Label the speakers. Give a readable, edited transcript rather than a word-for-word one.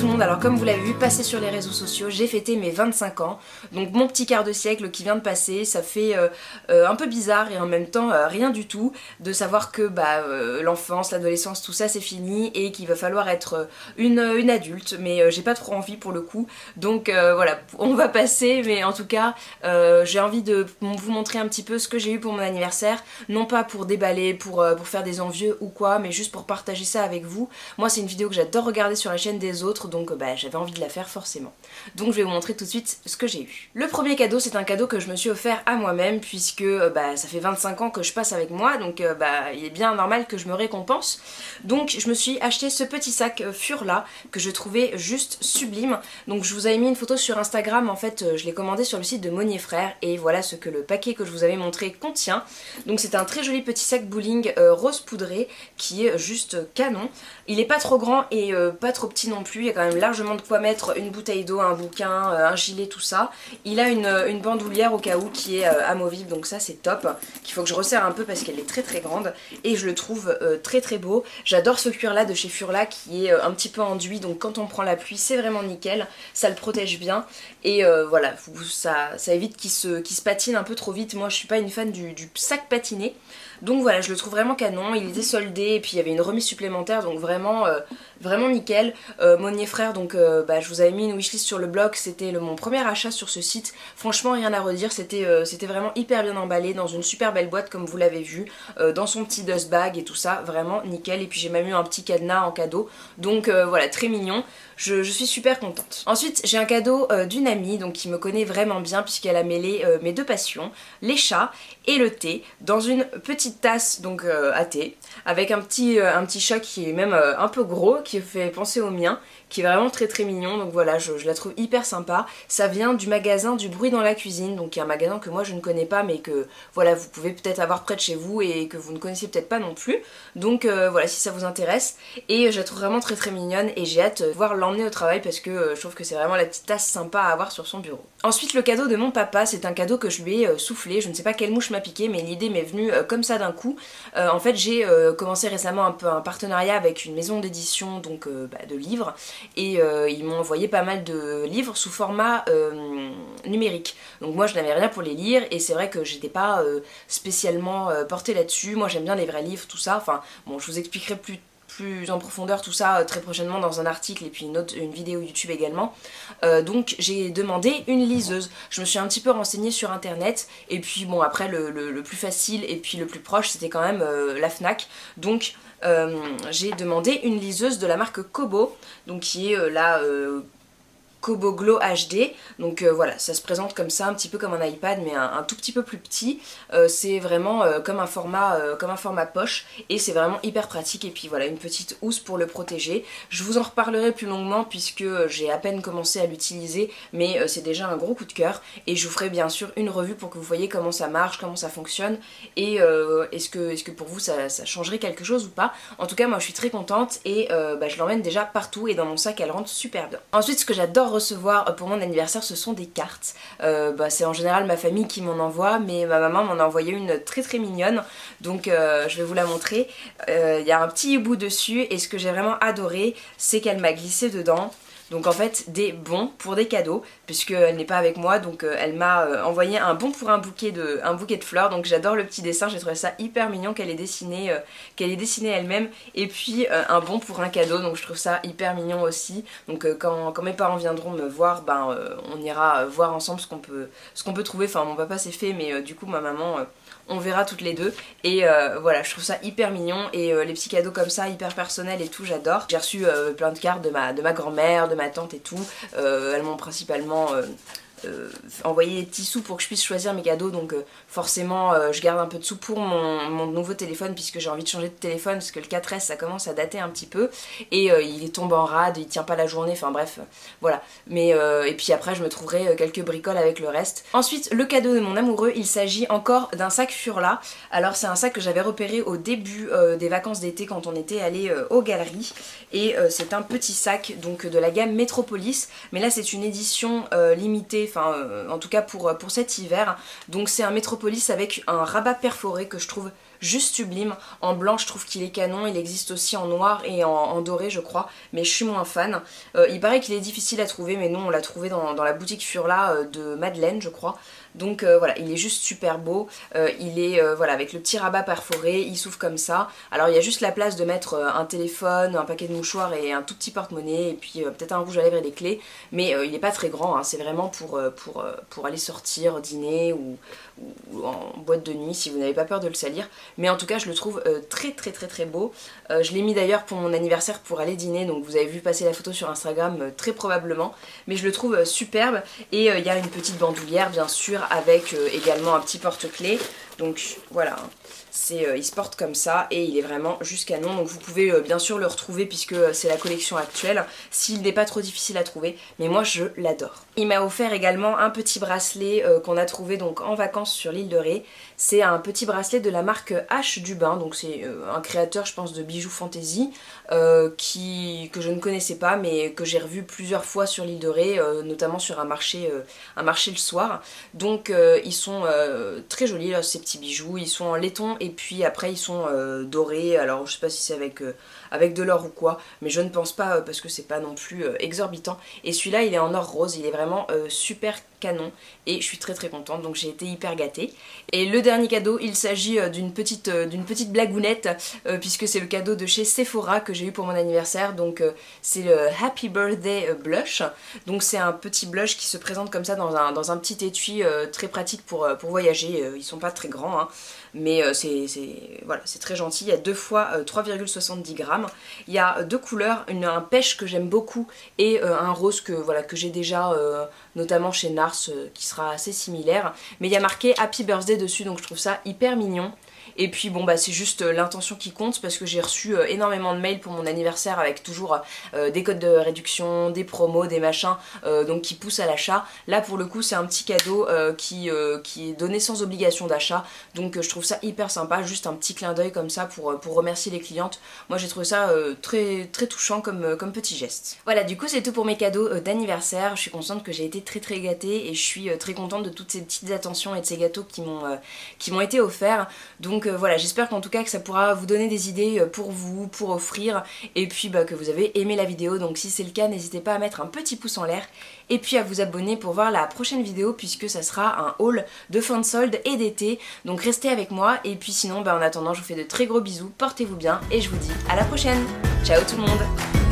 Speaker 1: tout le monde, alors comme vous l'avez vu passer sur les réseaux sociaux, j'ai fêté mes 25 ans, donc mon petit quart de siècle qui vient de passer, ça fait un peu bizarre et en même temps rien du tout de savoir que l'enfance, l'adolescence, tout ça c'est fini et qu'il va falloir être une adulte, mais j'ai pas trop envie pour le coup, donc voilà, on va passer, mais en tout cas j'ai envie de vous montrer un petit peu ce que j'ai eu pour mon anniversaire, non pas pour déballer, pour faire des envieux ou quoi, mais juste pour partager ça avec vous. Moi c'est une vidéo que j'adore regarder sur la chaîne des autres, donc j'avais envie de la faire forcément. Donc je vais vous montrer tout de suite ce que j'ai eu. Le premier cadeau, c'est un cadeau que je me suis offert à moi-même, puisque ça fait 25 ans que je passe avec moi, donc il est bien normal que je me récompense. Donc je me suis acheté ce petit sac Furla, que je trouvais juste sublime. Donc je vous avais mis une photo sur Instagram, en fait je l'ai commandé sur le site de Monnier Frères, et voilà ce que le paquet que je vous avais montré contient. Donc c'est un très joli petit sac bowling rose poudré, qui est juste canon. Il est pas trop grand et pas trop petit non plus, il y a quand même largement de quoi mettre une bouteille d'eau, un bouquin, un gilet, tout ça. Il a une bandoulière au cas où qui est amovible, donc ça c'est top, qu'il faut que je resserre un peu parce qu'elle est très très grande et je le trouve très très beau. J'adore ce cuir là de chez Furla qui est un petit peu enduit, donc quand on prend la pluie c'est vraiment nickel, ça le protège bien et voilà, ça évite qu'il se patine un peu trop vite. Moi je suis pas une fan du sac patiné, donc voilà, je le trouve vraiment canon. Il était soldé et puis il y avait une remise supplémentaire, donc vraiment nickel. Monnier Frères, donc je vous avais mis une wishlist sur le blog, c'était mon premier achat sur ce site. Franchement rien à redire, c'était vraiment hyper bien emballé dans une super belle boîte comme vous l'avez vu, dans son petit dust bag et tout ça, vraiment nickel. Et puis j'ai même eu un petit cadenas en cadeau, donc voilà, très mignon. Je suis super contente. Ensuite j'ai un cadeau d'une amie, donc qui me connaît vraiment bien puisqu'elle a mêlé mes deux passions, les chats et le thé, dans une petite tasse donc à thé, avec un petit chat qui est même un peu gros, qui fait penser au mien, qui est vraiment très très mignon. Donc voilà, je la trouve hyper sympa. Ça vient du magasin Du Bruit dans la Cuisine, donc il y a un magasin que moi je ne connais pas, mais que voilà, vous pouvez peut-être avoir près de chez vous et que vous ne connaissez peut-être pas non plus. Donc voilà, si ça vous intéresse. Et je la trouve vraiment très très mignonne et j'ai hâte de pouvoir l'emmener au travail parce que je trouve que c'est vraiment la petite tasse sympa à avoir sur son bureau. Ensuite le cadeau de mon papa, c'est un cadeau que je lui ai soufflé. Je ne sais pas quelle mouche m'a piqué, mais l'idée m'est venue comme ça d'un coup. En fait j'ai commencé récemment un peu un partenariat avec une maison d'édition donc de livres, et ils m'ont envoyé pas mal de livres sous format numérique. Donc moi je n'avais rien pour les lire et c'est vrai que j'étais pas spécialement portée là-dessus. Moi j'aime bien les vrais livres, tout ça. Enfin bon, je vous expliquerai plus en profondeur tout ça très prochainement dans un article et puis une vidéo YouTube également. Donc j'ai demandé une liseuse. Je me suis un petit peu renseignée sur internet et puis bon, après le plus facile et puis le plus proche c'était quand même la Fnac. Donc j'ai demandé une liseuse de la marque Kobo, donc qui est la Kobo Glow HD, donc voilà, ça se présente comme ça, un petit peu comme un iPad mais un tout petit peu plus petit. C'est vraiment comme un format poche et c'est vraiment hyper pratique. Et puis voilà, une petite housse pour le protéger. Je vous en reparlerai plus longuement puisque j'ai à peine commencé à l'utiliser, mais c'est déjà un gros coup de cœur et je vous ferai bien sûr une revue pour que vous voyez comment ça marche, comment ça fonctionne et est-ce que pour vous ça changerait quelque chose ou pas. En tout cas moi je suis très contente et je l'emmène déjà partout et dans mon sac elle rentre super bien. Ensuite ce que j'adore recevoir pour mon anniversaire, ce sont des cartes. C'est en général ma famille qui m'en envoie, mais ma maman m'en a envoyé une très très mignonne, donc je vais vous la montrer. Il y a un petit hibou dessus et ce que j'ai vraiment adoré, c'est qu'elle m'a glissé dedans. Donc en fait des bons pour des cadeaux, puisqu'elle n'est pas avec moi, donc elle m'a envoyé un bon pour un bouquet de fleurs. Donc j'adore le petit dessin, j'ai trouvé ça hyper mignon qu'elle ait dessiné elle-même, et puis un bon pour un cadeau, donc je trouve ça hyper mignon aussi. Donc quand mes parents viendront me voir, on ira voir ensemble ce qu'on peut trouver. Enfin mon papa c'est fait, mais du coup ma maman on verra toutes les deux et voilà, je trouve ça hyper mignon et les petits cadeaux comme ça hyper personnels et tout, j'adore. J'ai reçu plein de cartes de ma grand-mère, de ma tante et tout. Elles m'ont principalement envoyer des petits sous pour que je puisse choisir mes cadeaux, donc forcément je garde un peu de sous pour mon nouveau téléphone puisque j'ai envie de changer de téléphone parce que le 4S ça commence à dater un petit peu et il est tombé en rade, il tient pas la journée, enfin bref voilà. Mais et puis après je me trouverai quelques bricoles avec le reste. Ensuite le cadeau de mon amoureux, il s'agit encore d'un sac Furla. Alors c'est un sac que j'avais repéré au début des vacances d'été quand on était allé aux galeries et c'est un petit sac donc de la gamme Metropolis, mais là c'est une édition limitée, en tout cas pour cet hiver. Donc c'est un Metropolis avec un rabat perforé que je trouve juste sublime. En blanc je trouve qu'il est canon, il existe aussi en noir et en doré je crois, mais je suis moins fan. Il paraît qu'il est difficile à trouver, mais nous on l'a trouvé dans la boutique Furla de Madeleine je crois. Donc voilà, il est juste super beau, il est voilà, avec le petit rabat perforé, il s'ouvre comme ça. Alors il y a juste la place de mettre un téléphone, un paquet de mouchoirs et un tout petit porte-monnaie, et puis peut-être un rouge à lèvres et des clés, mais il n'est pas très grand, hein. C'est vraiment pour aller sortir, dîner ou en boîte de nuit si vous n'avez pas peur de le salir. Mais en tout cas je le trouve très beau. Je l'ai mis d'ailleurs pour mon anniversaire pour aller dîner, donc vous avez vu passer la photo sur Instagram très probablement, mais je le trouve superbe. Et il y a une petite bandoulière bien sûr avec également un petit porte-clés, donc voilà, il se porte comme ça et il est vraiment juste canon. Donc vous pouvez bien sûr le retrouver puisque c'est la collection actuelle, s'il n'est pas trop difficile à trouver, mais moi je l'adore. Il m'a offert également un petit bracelet qu'on a trouvé donc en vacances sur l'île de Ré. C'est un petit bracelet de la marque H du Bain, donc c'est un créateur je pense de bijoux fantasy que je ne connaissais pas mais que j'ai revu plusieurs fois sur l'île de Ré, notamment sur un marché le soir. Donc ils sont très jolis là, ces petits bijoux, ils sont en laiton et puis après ils sont dorés. Alors je sais pas si c'est avec de l'or ou quoi, mais je ne pense pas parce que c'est pas non plus exorbitant. Et celui-là il est en or rose, il est vraiment super canon et je suis très contente, donc j'ai été hyper gâtée. Et le dernier cadeau, il s'agit d'une petite blagounette puisque c'est le cadeau de chez Sephora que j'ai eu pour mon anniversaire. Donc c'est le Happy Birthday Blush, donc c'est un petit blush qui se présente comme ça dans un petit étui très pratique pour voyager. Ils sont pas très grands hein, mais voilà, c'est très gentil. Il y a 2 fois 3,70 grammes. Il y a 2 couleurs, un pêche que j'aime beaucoup et un rose que j'ai déjà notamment chez Nars qui sera assez similaire. Mais il y a marqué Happy Birthday dessus, donc je trouve ça hyper mignon. Et puis bon bah c'est juste l'intention qui compte parce que j'ai reçu énormément de mails pour mon anniversaire avec toujours des codes de réduction, des promos, des machins donc qui poussent à l'achat. Là pour le coup c'est un petit cadeau qui est donné sans obligation d'achat, donc je trouve ça hyper sympa, juste un petit clin d'œil comme ça pour remercier les clientes. Moi j'ai trouvé ça très touchant comme petit geste. Voilà, du coup c'est tout pour mes cadeaux d'anniversaire. Je suis consciente que j'ai été très gâtée et je suis très contente de toutes ces petites attentions et de ces gâteaux qui m'ont été offerts. Donc voilà, j'espère qu'en tout cas que ça pourra vous donner des idées pour vous, pour offrir, et puis que vous avez aimé la vidéo. Donc si c'est le cas, n'hésitez pas à mettre un petit pouce en l'air et puis à vous abonner pour voir la prochaine vidéo puisque ça sera un haul de fin de solde et d'été. Donc restez avec moi et puis sinon en attendant je vous fais de très gros bisous, portez-vous bien et je vous dis à la prochaine. Ciao tout le monde.